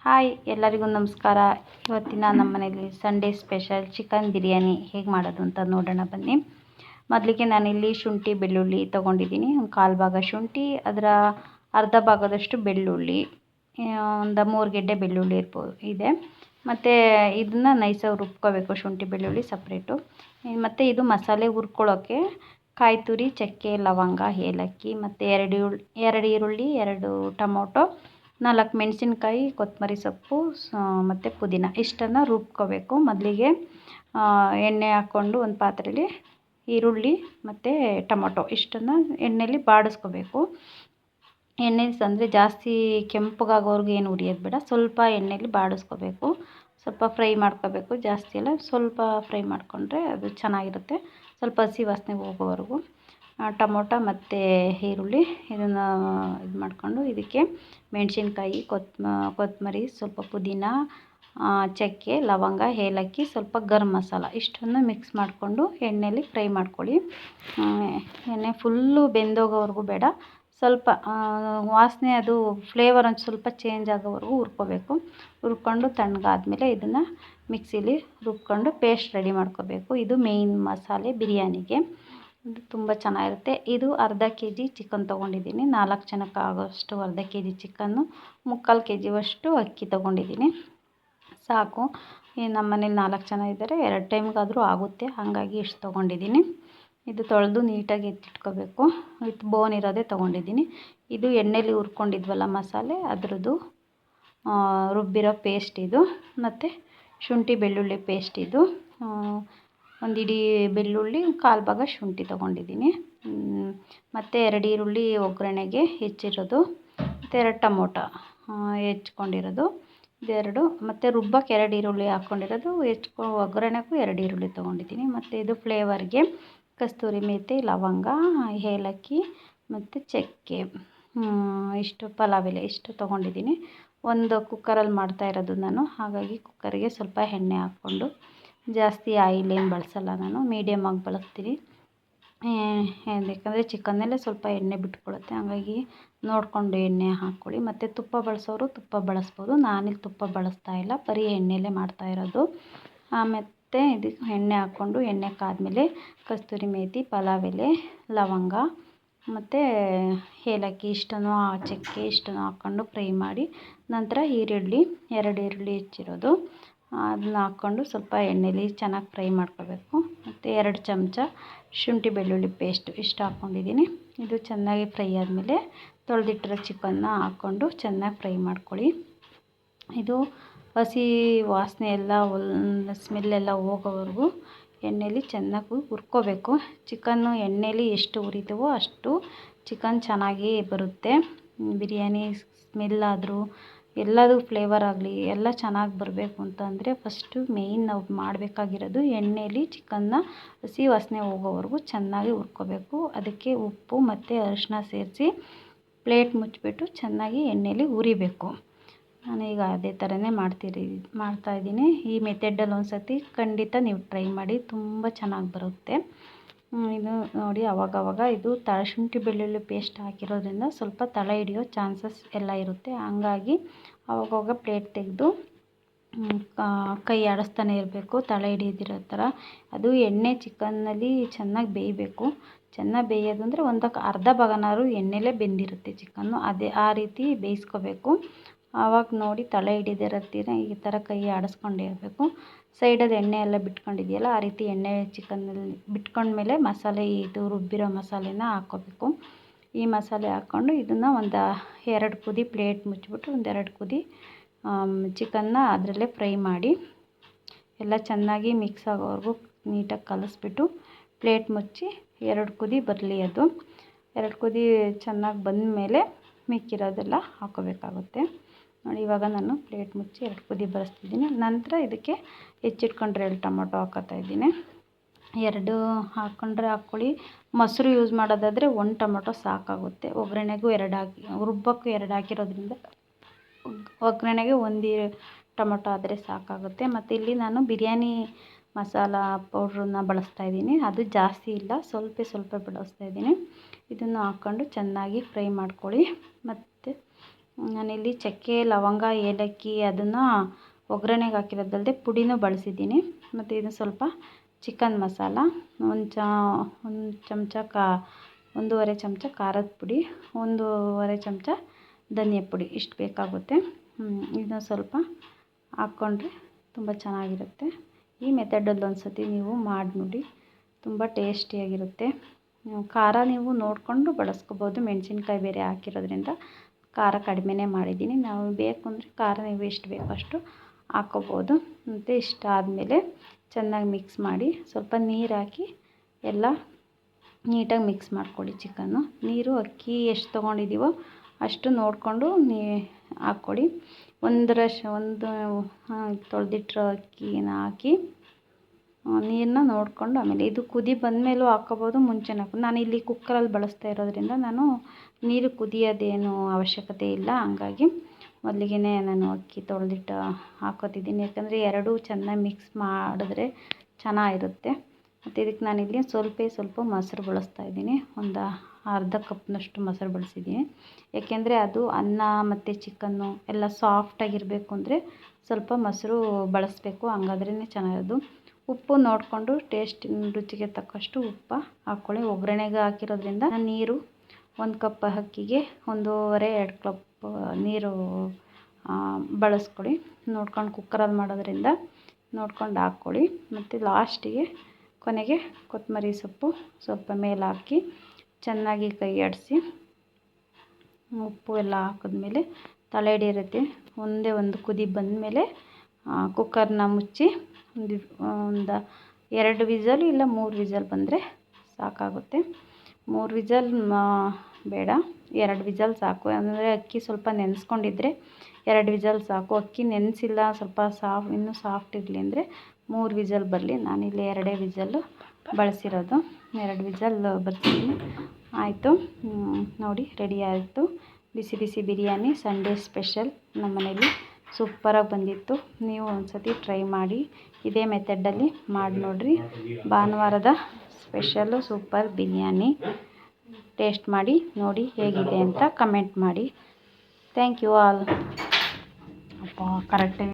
Hi ಎಲ್ಲರಿಗೂ ನಮಸ್ಕಾರ. ಇವತ್ತಿನ ನಮ್ಮ ಮನೆಯಲ್ಲಿ ಸಂಡೇ ಸ್ಪೆಷಲ್ ಚಿಕನ್ ಬಿರಿಯಾನಿ ಹೇಗೆ ಮಾಡೋದು ಅಂತ ನೋಡೋಣ ಬನ್ನಿ. ಮೊದಲಿಗೆ ನಾನಿಲ್ಲಿ ಶುಂಠಿ ಬೆಳ್ಳುಳ್ಳಿ ತೊಗೊಂಡಿದ್ದೀನಿ. ಒಂದು ಕಾಲು ಭಾಗ ಶುಂಠಿ, ಅದರ ಅರ್ಧ ಭಾಗದಷ್ಟು ಬೆಳ್ಳುಳ್ಳಿ, ಒಂದು 3 ಗೆಡ್ಡೆ ಬೆಳ್ಳುಳ್ಳಿ ಇದೆ. ಮತ್ತು ಇದನ್ನು ನೈಸಾಗಿ ರುಬ್ಕೋಬೇಕು, ಶುಂಠಿ ಬೆಳ್ಳುಳ್ಳಿ ಸಪ್ರೇಟು. ಮತ್ತು ಇದು ಮಸಾಲೆ ಹುರ್ಕೊಳ್ಳೋಕ್ಕೆ ಕಾಯಿ ತುರಿ, ಚಕ್ಕೆ, ಲವಂಗ, ಏಲಕ್ಕಿ, ಮತ್ತು 2 ಈರುಳ್ಳಿ, 2 ಟೊಮೊಟೊ, 4 ಮೆಣಸಿನ್ಕಾಯಿ, ಕೊತ್ತಂಬರಿ ಸೊಪ್ಪು ಮತ್ತು ಪುದೀನ ಇಷ್ಟನ್ನು ರುಬ್ಕೋಬೇಕು. ಮೊದಲಿಗೆ ಎಣ್ಣೆ ಹಾಕ್ಕೊಂಡು ಒಂದು ಪಾತ್ರೆಯಲ್ಲಿ ಈರುಳ್ಳಿ ಮತ್ತು ಟೊಮೊಟೊ ಇಷ್ಟನ್ನು ಎಣ್ಣೆಯಲ್ಲಿ ಬಾಡಿಸ್ಕೋಬೇಕು. ಎಣ್ಣೆ ಅಂದರೆ ಜಾಸ್ತಿ ಕೆಂಪಗಾಗೋವರೆಗೂ ಏನು ಹುರಿಯೋದು ಬೇಡ, ಸ್ವಲ್ಪ ಎಣ್ಣೆಯಲ್ಲಿ ಬಾಡಿಸ್ಕೋಬೇಕು. ಸ್ವಲ್ಪ ಫ್ರೈ ಮಾಡ್ಕೋಬೇಕು, ಜಾಸ್ತಿ ಎಲ್ಲ ಸ್ವಲ್ಪ ಫ್ರೈ ಮಾಡಿಕೊಂಡ್ರೆ ಅದು ಚೆನ್ನಾಗಿರುತ್ತೆ. ಸ್ವಲ್ಪ ಹಸಿ ವಾಸನೆ ಹೋಗೋವರೆಗೂ ಟೊಮೊಟೊ ಮತ್ತು ಈರುಳ್ಳಿ ಇದನ್ನು ಇದು ಮಾಡಿಕೊಂಡು ಇದಕ್ಕೆ ಮೆಣಸಿನ್ಕಾಯಿ, ಕೊತ್ತಂಬರಿ, ಸ್ವಲ್ಪ ಪುದೀನ, ಚಕ್ಕೆ, ಲವಂಗ, ಏಲಕ್ಕಿ, ಸ್ವಲ್ಪ ಗರಂ ಮಸಾಲ ಇಷ್ಟನ್ನು ಮಿಕ್ಸ್ ಮಾಡಿಕೊಂಡು ಎಣ್ಣೆಯಲ್ಲಿ ಫ್ರೈ ಮಾಡ್ಕೊಳ್ಳಿ. ಎಣ್ಣೆ ಫುಲ್ಲು ಬೆಂದೋಗೋವರೆಗೂ ಬೇಡ, ಸ್ವಲ್ಪ ವಾಸನೆ ಅದು ಫ್ಲೇವರ್ ಒಂದು ಸ್ವಲ್ಪ ಚೇಂಜ್ ಆಗೋವರೆಗೂ ಹುರ್ಕೋಬೇಕು. ಹುರ್ಕೊಂಡು ತಣ್ಣಗಾದ್ಮೇಲೆ ಇದನ್ನು ಮಿಕ್ಸಿಲಿ ರುಬ್ಕೊಂಡು ಪೇಸ್ಟ್ ರೆಡಿ ಮಾಡ್ಕೋಬೇಕು. ಇದು ಮೇಯ್ನ್ ಮಸಾಲೆ ಬಿರಿಯಾನಿಗೆ, ಇದು ತುಂಬ ಚೆನ್ನಾಗಿರುತ್ತೆ. ಇದು ಅರ್ಧ ಕೆಜಿ ಚಿಕನ್ ತೊಗೊಂಡಿದ್ದೀನಿ. 4 ಜನಕ್ಕೆ ಆಗೋಷ್ಟು ಅರ್ಧ ಕೆಜಿ ಚಿಕನ್ನು, 3/4 ಕೆಜಿಯಷ್ಟು ಅಕ್ಕಿ ತೊಗೊಂಡಿದ್ದೀನಿ. ಸಾಕು. ನಮ್ಮ ಮನೇಲಿ 4 ಜನ ಇದ್ದಾರೆ, 2 ಟೈಮ್ಗಾದರೂ ಆಗುತ್ತೆ, ಹಾಗಾಗಿ ಇಷ್ಟು ತೊಗೊಂಡಿದ್ದೀನಿ. ಇದು ತೊಳೆದು ನೀಟಾಗಿ ಎತ್ತಿಟ್ಕೋಬೇಕು. ವಿತ್ ಬೋನ್ ಇರೋದೇ ತೊಗೊಂಡಿದ್ದೀನಿ. ಇದು ಎಣ್ಣೆಲಿ ಹುರ್ಕೊಂಡಿದ್ವಲ್ಲ ಮಸಾಲೆ, ಅದರದ್ದು ರುಬ್ಬಿರೋ ಪೇಸ್ಟ್ ಇದು. ಮತ್ತು ಶುಂಠಿ ಬೆಳ್ಳುಳ್ಳಿ ಪೇಸ್ಟ್ ಇದು. ಒಂದು ಇಡೀ ಬೆಳ್ಳುಳ್ಳಿ, 1/4 ಭಾಗ ಶುಂಠಿ ತೊಗೊಂಡಿದ್ದೀನಿ. ಮತ್ತು 2 ಈರುಳ್ಳಿ ಒಗ್ಗರಣೆಗೆ ಹೆಚ್ಚಿರೋದು, ಮತ್ತು 2 ಟೊಮೊಟೊ ಹೆಚ್ಕೊಂಡಿರೋದು, ಇದೆರಡು. ಮತ್ತು ರುಬ್ಬಕ್ಕೆ 2 ಈರುಳ್ಳಿ ಹಾಕ್ಕೊಂಡಿರೋದು, ಒಗ್ಗರಣೆಗೂ 2 ಈರುಳ್ಳಿ ತೊಗೊಂಡಿದ್ದೀನಿ. ಮತ್ತು ಇದು ಫ್ಲೇವರ್ಗೆ ಕಸ್ತೂರಿ ಮೇಥಿ, ಲವಂಗ, ಏಲಕ್ಕಿ ಮತ್ತು ಚಕ್ಕೆ, ಇಷ್ಟು ಪಲಾವ್ ಎಲೆ ಇಷ್ಟು ತೊಗೊಂಡಿದ್ದೀನಿ. ಒಂದು ಕುಕ್ಕರಲ್ಲಿ ಮಾಡ್ತಾಯಿರೋದು ನಾನು, ಹಾಗಾಗಿ ಕುಕ್ಕರಿಗೆ ಸ್ವಲ್ಪ ಎಣ್ಣೆ ಹಾಕ್ಕೊಂಡು, ಜಾಸ್ತಿ ಆಯಿಲ್ ಏನು ಬಳಸಲ್ಲ ನಾನು, ಮೀಡಿಯಮ್ ಆಗಿ ಬಳಸ್ತೀನಿ. ಯಾಕಂದರೆ ಚಿಕನ್ನಲ್ಲೇ ಸ್ವಲ್ಪ ಎಣ್ಣೆ ಬಿಟ್ಕೊಳ್ಳುತ್ತೆ, ಹಾಗಾಗಿ ನೋಡಿಕೊಂಡು ಎಣ್ಣೆ ಹಾಕ್ಕೊಳ್ಳಿ. ಮತ್ತು ತುಪ್ಪ ಬಳಸೋರು ತುಪ್ಪ ಬಳಸ್ಬೋದು, ನಾನಿಲ್ಲಿ ತುಪ್ಪ ಬಳಸ್ತಾ ಇಲ್ಲ, ಬರೀ ಎಣ್ಣೆಲೇ ಮಾಡ್ತಾಯಿರೋದು. ಮತ್ತು ಇದಕ್ಕೆ ಎಣ್ಣೆ ಹಾಕ್ಕೊಂಡು, ಎಣ್ಣೆ ಕಾದ್ಮೇಲೆ ಕಸ್ತೂರಿ ಮೇಥಿ, ಪಲಾವ್ ಎಲೆ, ಲವಂಗ ಮತ್ತು ಏಲಕ್ಕಿ ಇಷ್ಟನ್ನು, ಚಕ್ಕೆ ಇಷ್ಟನ್ನು ಹಾಕ್ಕೊಂಡು ಫ್ರೈ ಮಾಡಿ, ನಂತರ 2 ಈರುಳ್ಳಿ ಹೆಚ್ಚಿರೋದು ಅದನ್ನ ಹಾಕ್ಕೊಂಡು ಸ್ವಲ್ಪ ಎಣ್ಣೆಲಿ ಚೆನ್ನಾಗಿ ಫ್ರೈ ಮಾಡ್ಕೋಬೇಕು. ಮತ್ತು 2 ಚಮಚ ಶುಂಠಿ ಬೆಳ್ಳುಳ್ಳಿ ಪೇಸ್ಟ್ ಇಷ್ಟು ಹಾಕ್ಕೊಂಡಿದ್ದೀನಿ. ಇದು ಚೆನ್ನಾಗಿ ಫ್ರೈ ಆದಮೇಲೆ ತೊಳೆದಿಟ್ಟಿರೋ ಚಿಕನ್ನ ಹಾಕ್ಕೊಂಡು ಚೆನ್ನಾಗಿ ಫ್ರೈ ಮಾಡ್ಕೊಳ್ಳಿ. ಇದು ಹಸಿ ವಾಸನೆ ಎಲ್ಲ ಸ್ಮೆಲ್ಲೆಲ್ಲ ಹೋಗೋವರೆಗೂ ಎಣ್ಣೆಲಿ ಚೆನ್ನಾಗಿ ಹುರ್ಕೋಬೇಕು. ಚಿಕನ್ನು ಎಣ್ಣೆಲಿ ಎಷ್ಟು ಹುರಿತೀವೋ ಅಷ್ಟು ಚಿಕನ್ ಚೆನ್ನಾಗಿ ಬರುತ್ತೆ. ಬಿರಿಯಾನಿ ಸ್ಮೆಲ್ಲಾದರೂ ಎಲ್ಲದೂ ಫ್ಲೇವರ್ ಆಗಲಿ ಎಲ್ಲ ಚೆನ್ನಾಗಿ ಬರಬೇಕು ಅಂತಂದರೆ ಫಸ್ಟು ಮೇಯ್ನ್ ನಾವು ಮಾಡಬೇಕಾಗಿರೋದು ಎಣ್ಣೆಲಿ ಚಿಕನ್ನ ಹಸಿ ವಾಸನೆ ಹೋಗೋವರೆಗೂ ಚೆನ್ನಾಗಿ ಹುರ್ಕೋಬೇಕು. ಅದಕ್ಕೆ ಉಪ್ಪು ಮತ್ತು ಅರಿಶಿನ ಸೇರಿಸಿ ಪ್ಲೇಟ್ ಮುಚ್ಚಿಬಿಟ್ಟು ಚೆನ್ನಾಗಿ ಎಣ್ಣೆಲಿ ಹುರಿಬೇಕು. ನಾನೀಗ ಅದೇ ಥರನೇ ಮಾಡ್ತಾಯಿದ್ದೀನಿ. ಈ ಮೆಥಡಲ್ಲಿ ಒಂದು ಸರ್ತಿ ಖಂಡಿತ ನೀವು ಟ್ರೈ ಮಾಡಿ, ತುಂಬ ಚೆನ್ನಾಗಿ ಬರುತ್ತೆ. ಇದು ನೋಡಿ, ಅವಾಗವಾಗ ಇದು ಶುಂಠಿ ಬೆಳ್ಳುಳ್ಳಿ ಪೇಸ್ಟ್ ಹಾಕಿರೋದ್ರಿಂದ ಸ್ವಲ್ಪ ತಳ ಹಿಡಿಯೋ ಚಾನ್ಸಸ್ ಎಲ್ಲ ಇರುತ್ತೆ. ಹಂಗಾಗಿ ಅವಾಗವಾಗ ಪ್ಲೇಟ್ ತೆಗೆದು ಕೈ ಆಡಿಸ್ತಾನೆ ಇರಬೇಕು, ತಳ ಹಿಡಿದಿರೋ ಥರ. ಅದು ಎಣ್ಣೆ ಚಿಕನ್ನಲ್ಲಿ ಚೆನ್ನಾಗಿ ಬೇಯಬೇಕು. ಚೆನ್ನಾಗಿ ಬೇಯೋದು ಅಂದರೆ ಒಂದು ಅರ್ಧ ಭಾಗನಾದ್ರು ಎಣ್ಣೆಲೇ ಬೆಂದಿರುತ್ತೆ ಚಿಕನ್ನು, ಆ ರೀತಿ ಬೇಯಿಸ್ಕೋಬೇಕು. ಆವಾಗ ನೋಡಿ ತಳ ಹಿಡಿದಿರತ್ತೀರ ಈ ಥರ ಕೈ ಆಡಿಸ್ಕೊಂಡೇ ಇರಬೇಕು. ಸೈಡಲ್ಲಿ ಎಣ್ಣೆ ಎಲ್ಲ ಬಿಟ್ಕೊಂಡಿದೆಯಲ್ಲ, ಆ ರೀತಿ ಎಣ್ಣೆ ಚಿಕನ್ನಲ್ಲಿ ಬಿಟ್ಕೊಂಡ್ಮೇಲೆ ಮಸಾಲೆ, ಇದು ರುಬ್ಬಿರೋ ಮಸಾಲೆನ ಹಾಕ್ಕೋಬೇಕು. ಈ ಮಸಾಲೆ ಹಾಕ್ಕೊಂಡು ಇದನ್ನು ಒಂದು 2 ಕುದಿ ಪ್ಲೇಟ್ ಮುಚ್ಚಿಬಿಟ್ಟು ಒಂದು 2 ಕುದಿ ಚಿಕನ್ನ ಅದರಲ್ಲೇ ಫ್ರೈ ಮಾಡಿ, ಎಲ್ಲ ಚೆನ್ನಾಗಿ ಮಿಕ್ಸ್ ಆಗೋವರೆಗೂ ನೀಟಾಗಿ ಕಲಿಸ್ಬಿಟ್ಟು ಪ್ಲೇಟ್ ಮುಚ್ಚಿ 2 ಕುದಿ ಬರಲಿ. ಅದು 2 ಕುದಿ ಚೆನ್ನಾಗಿ ಬಂದಮೇಲೆ ಮಿಕ್ಕಿರೋದೆಲ್ಲ ಹಾಕ್ಕೋಬೇಕಾಗುತ್ತೆ. ನೋಡಿ, ಇವಾಗ ನಾನು ಪ್ಲೇಟ್ ಮುಚ್ಚಿ 2 ಕುದಿ ಬರೆಸ್ತಿದ್ದೀನಿ. ನಂತರ ಇದಕ್ಕೆ ಹೆಚ್ಚಿಟ್ಕೊಂಡ್ರೆ 2 ಟೊಮೊಟೊ ಹಾಕ್ಕೋತಾ ಇದ್ದೀನಿ. 2 ಹಾಕ್ಕೊಂಡ್ರೆ ಹಾಕ್ಕೊಳ್ಳಿ. ಮೊಸರು ಯೂಸ್ ಮಾಡೋದಾದರೆ 1 ಟೊಮೊಟೊ ಸಾಕಾಗುತ್ತೆ. ಒಗ್ಗರಣೆಗೂ 2 ಹಾಕಿ, ರುಬ್ಬಕ್ಕೂ 2 ಹಾಕಿರೋದ್ರಿಂದ ಒಗ್ಗರಣೆಗೆ 1 ಟೊಮೊಟೊ ಆದರೆ ಸಾಕಾಗುತ್ತೆ. ಮತ್ತು ಇಲ್ಲಿ ನಾನು ಬಿರಿಯಾನಿ ಮಸಾಲ ಪೌಡ್ರನ್ನ ಬಳಸ್ತಾಯಿದ್ದೀನಿ, ಅದು ಜಾಸ್ತಿ ಇಲ್ಲ, ಸ್ವಲ್ಪ ಬಳಸ್ತಾಯಿದ್ದೀನಿ. ಇದನ್ನು ಹಾಕ್ಕೊಂಡು ಚೆನ್ನಾಗಿ ಫ್ರೈ ಮಾಡ್ಕೊಳ್ಳಿ. ಮತ್ತು ನಾನಿಲ್ಲಿ ಚಕ್ಕೆ ಲವಂಗ ಏಲಕ್ಕಿ ಅದನ್ನು ಒಗ್ಗರಣೆಗೆ ಹಾಕಿರೋದಲ್ಲದೆ ಪುಡಿನೂ ಬಳಸಿದ್ದೀನಿ. ಮತ್ತು ಇದು ಸ್ವಲ್ಪ ಚಿಕನ್ ಮಸಾಲ, ಒಂದು ಚಮಚ 1.5 ಚಮಚ ಖಾರದ ಪುಡಿ, 1.5 ಚಮಚ ಧನಿಯಾ ಪುಡಿ, ಇಷ್ಟು ಬೇಕಾಗುತ್ತೆ. ಇದನ್ನ ಸ್ವಲ್ಪ ಹಾಕ್ಕೊಂಡ್ರೆ ತುಂಬ ಚೆನ್ನಾಗಿರುತ್ತೆ. ಈ ಮೆಥಡಲ್ಲಿ ಒಂದು ಸತಿ ನೀವು ಮಾಡಿ ನೋಡಿ, ತುಂಬ ಟೇಸ್ಟಿಯಾಗಿರುತ್ತೆ. ಖಾರ ನೀವು ನೋಡಿಕೊಂಡು ಬಳಸ್ಕೋಬೋದು, ಮೆಣಸಿನ್ಕಾಯಿ ಬೇರೆ ಹಾಕಿರೋದ್ರಿಂದ ಖಾರ ಕಡಿಮೆನೇ ಮಾಡಿದ್ದೀನಿ. ನಾವು ಬೇಕು ಅಂದರೆ ಖಾರ ನೀವು ಎಷ್ಟು ಬೇಕೋ ಅಷ್ಟು ಹಾಕ್ಕೋಬೋದು. ಮತ್ತು ಇಷ್ಟ ಆದಮೇಲೆ ಚೆನ್ನಾಗಿ ಮಿಕ್ಸ್ ಮಾಡಿ ಸ್ವಲ್ಪ ನೀರು ಹಾಕಿ ಎಲ್ಲ ನೀಟಾಗಿ ಮಿಕ್ಸ್ ಮಾಡ್ಕೊಳ್ಳಿ. ನೀರು ಅಕ್ಕಿ ಎಷ್ಟು ತೊಗೊಂಡಿದ್ದೀವೋ ಅಷ್ಟು ನೋಡಿಕೊಂಡು ಹಾಕ್ಕೊಳ್ಳಿ. ಒಂದು ತೊಳೆದಿಟ್ಟಿರೋ ಅಕ್ಕಿನ ಹಾಕಿ ನೀರನ್ನ ನೋಡಿಕೊಂಡು ಆಮೇಲೆ ಇದು ಕುದಿ ಬಂದಮೇಲೂ ಹಾಕ್ಕೋಬೋದು, ಮುಂಚೆನೇ ಹಾಕ್ಬೋದು. ನಾನು ಇಲ್ಲಿ ಕುಕ್ಕರಲ್ಲಿ ಬಳಸ್ತಾ ಇರೋದ್ರಿಂದ ನಾನು ನೀರು ಕುದಿಯೋದೇನು ಅವಶ್ಯಕತೆ ಇಲ್ಲ. ಹಂಗಾಗಿ ಮೊದಲಿಗೆ ನಾನು ಅಕ್ಕಿ ತೊಳೆದಿಟ್ಟು ಹಾಕ್ಕೋತಿದ್ದೀನಿ. ಯಾಕಂದರೆ ಎರಡೂ ಚೆನ್ನಾಗಿ ಮಿಕ್ಸ್ ಮಾಡಿದ್ರೆ ಚೆನ್ನಾಗಿರುತ್ತೆ. ಮತ್ತು ಇದಕ್ಕೆ ನಾನಿಲ್ಲಿ ಸ್ವಲ್ಪ ಮೊಸರು ಬಳಸ್ತಾ ಇದ್ದೀನಿ. ಒಂದು ಅರ್ಧ ಕಪ್ನಷ್ಟು ಮೊಸರು ಬಳಸಿದ್ದೀನಿ. ಏಕೆಂದರೆ ಅದು ಅನ್ನ ಮತ್ತು ಚಿಕನ್ನು ಎಲ್ಲ ಸಾಫ್ಟಾಗಿರಬೇಕು ಅಂದರೆ ಸ್ವಲ್ಪ ಮೊಸರು ಬಳಸಬೇಕು, ಹಂಗಾದ್ರೇ ಚೆನ್ನಾಗಿರೋದು. ಉಪ್ಪು ನೋಡಿಕೊಂಡು ರುಚಿಗೆ ತಕ್ಕಷ್ಟು ಉಪ್ಪು ಹಾಕ್ಕೊಳ್ಳಿ. ಒಗ್ಗರಣೆಗೆ ಹಾಕಿರೋದ್ರಿಂದ ನೀರು 1 ಕಪ್ ಅಕ್ಕಿಗೆ 1.5-2 ಕಪ್ ನೀರು ಬಳಸ್ಕೊಳ್ಳಿ. ನೋಡ್ಕೊಂಡು ಕುಕ್ಕರಲ್ಲಿ ಮಾಡೋದ್ರಿಂದ ನೋಡ್ಕೊಂಡು ಹಾಕ್ಕೊಳ್ಳಿ. ಮತ್ತು ಲಾಸ್ಟಿಗೆ ಕೊನೆಗೆ ಕೊತ್ತಂಬರಿ ಸೊಪ್ಪು ಸ್ವಲ್ಪ ಮೇಲೆ ಹಾಕಿ ಚೆನ್ನಾಗಿ ಕೈ ಆಡಿಸಿ ಉಪ್ಪು ಎಲ್ಲ ಹಾಕಿದ್ಮೇಲೆ ತಲೆ ಹಿಡಿಯಿರುತ್ತೆ. ಒಂದೇ ಒಂದು ಕುದಿ ಬಂದಮೇಲೆ ಕುಕ್ಕರ್ನ ಮುಚ್ಚಿ ಒಂದು 2 ವಿಸಲ್ ಇಲ್ಲ 3 ವಿಸಲ್ ಬಂದರೆ ಸಾಕಾಗುತ್ತೆ. 3 ವಿಸಲ್ ಬೇಡ, 2 ವಿಸಲ್ ಸಾಕು. ಅಂದರೆ ಅಕ್ಕಿ ಸ್ವಲ್ಪ ನೆನೆಸ್ಕೊಂಡಿದ್ರೆ 2 ವಿಸಲ್ ಸಾಕು. ಅಕ್ಕಿ ನೆನೆಸಿಲ್ಲ, ಸ್ವಲ್ಪ ಇನ್ನೂ ಸಾಫ್ಟ್ ಇರಲಿ ಅಂದರೆ 3 ವಿಸಲ್ ಬರಲಿ. ನಾನಿಲ್ಲಿ 2 ವಿಸಲ್ಲು ಬಳಸಿರೋದು. 2 ವಿಸಲ್ ಬರ್ತೀನಿ. ಆಯಿತು, ನೋಡಿ ರೆಡಿ ಆಯಿತು. ಬಿಸಿ ಬಿಸಿ ಬಿರಿಯಾನಿ, ಸಂಡೇ ಸ್ಪೆಷಲ್ ನಮ್ಮ ಮನೇಲಿ ಸೂಪರಾಗಿ ಬಂದಿತ್ತು. ನೀವು ಒಂದು ಸತಿ ಟ್ರೈ ಮಾಡಿ, ಇದೇ ಮೆಥಡಲ್ಲಿ ಮಾಡಿ ನೋಡಿರಿ. ಭಾನುವಾರದ ಸ್ಪೆಷಲ್ಲು ಸೂಪರ್ ಬಿರಿಯಾನಿ. ಟೇಸ್ಟ್ ಮಾಡಿ ನೋಡಿ ಹೇಗಿದೆ ಅಂತ ಕಮೆಂಟ್ ಮಾಡಿ. Thank you all. ಕರೆಕ್ಟಾಗಿ